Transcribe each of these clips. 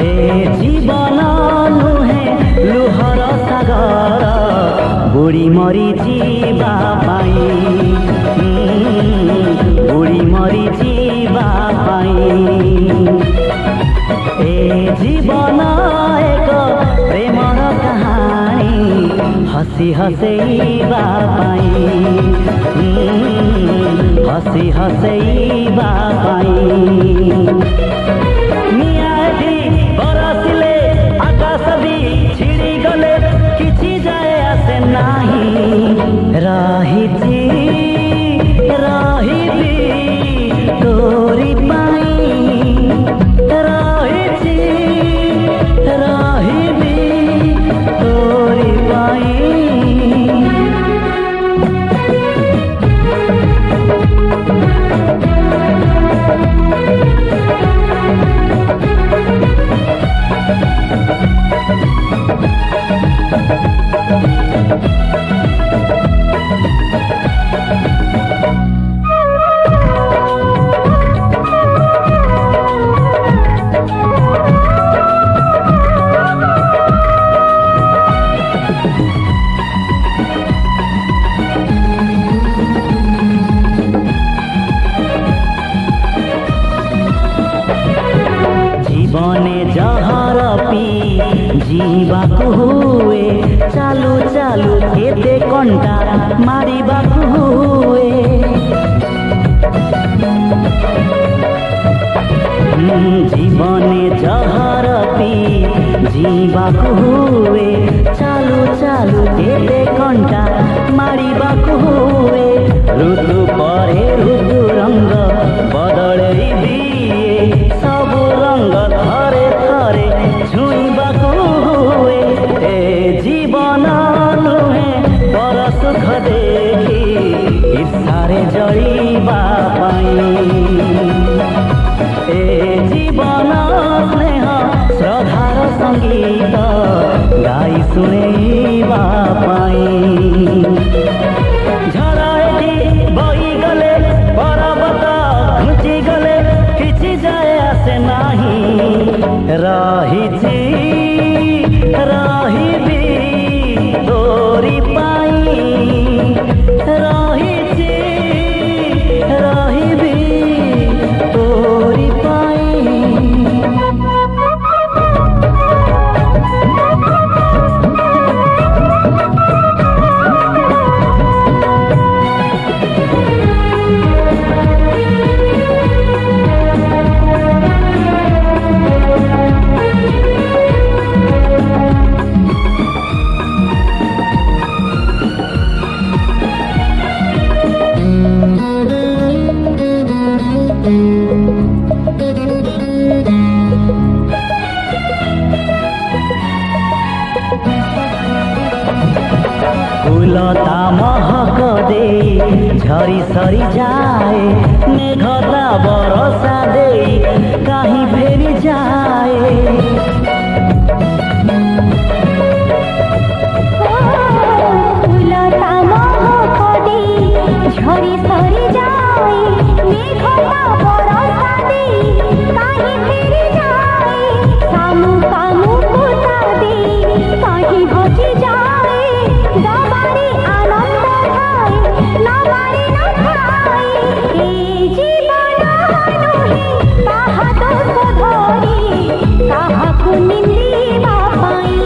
ए जीवन नुहे लुहर सागर बुढ़ी मरी जीवा पाई बुढ़ी मरी जीवा पाई ए जीवन एक प्रेमर कहानी हसी हसैबा पाई हसी हसैबा पाई नियादी बरसिले आकाश भी छिड़ी गले किछि जाए आसे नाही रहिछि रहिबी तोरी पाई रहिछि रहिबी तोरी पाई जीवने जहर पी जीवाकु हुए चालू चालू केते कंटा मारिबाकु हुए जीवने जहर पी जीवाकु हुए चालू चालू केते कंटा मारिबाकु हुए ऋतु परे ऋतु रंग बदलै दिए सबु रंग थरे थरे छुईबाकु हुए ए जीवन नुहे पर सुख देखी ईर्षारे जळिबा पाई ए जीवन स्नेह श्रद्धार संगीत गाई शुणेबा पाई झराएटी बही गले पर्वत घुची गले किछि जाए आसे नाही रहिछि रहिबी तोरी पाई रहिछि रहिबी तोरी पाई फूलता महक दे झरी सरी जाए मेघता बरसा दे कहीं फेरी जाए फूलता महक दे झरी सरी जाए मेघता बरसा दे कहीं फेरी जाए सामु सामु पुता दे कहीं हसी जाए दबारी आनंद ठाए नबारी न ठाए ए जीवन नुहे ताहा दोष धरी काहाकु निंदिबा पाई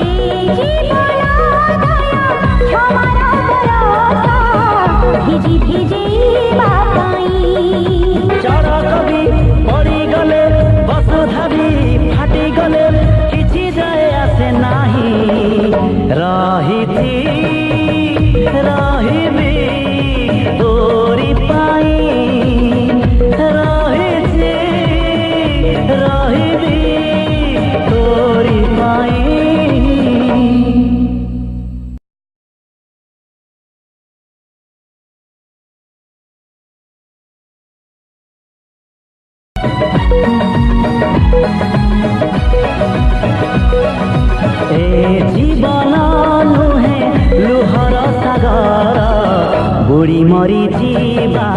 ए जीवन दया क्षमार बरसा भिजी भिजेबा पाई चढ़क भी पड़ी गले वसुधा भी फाटी गले किछि जाए आसे नाही रहिछि रहिबी तोरी पाई रहिछि रहिबी तोरी पाई ए जीवन नुहे लुहर सागर बुढ़ी मरी जीवा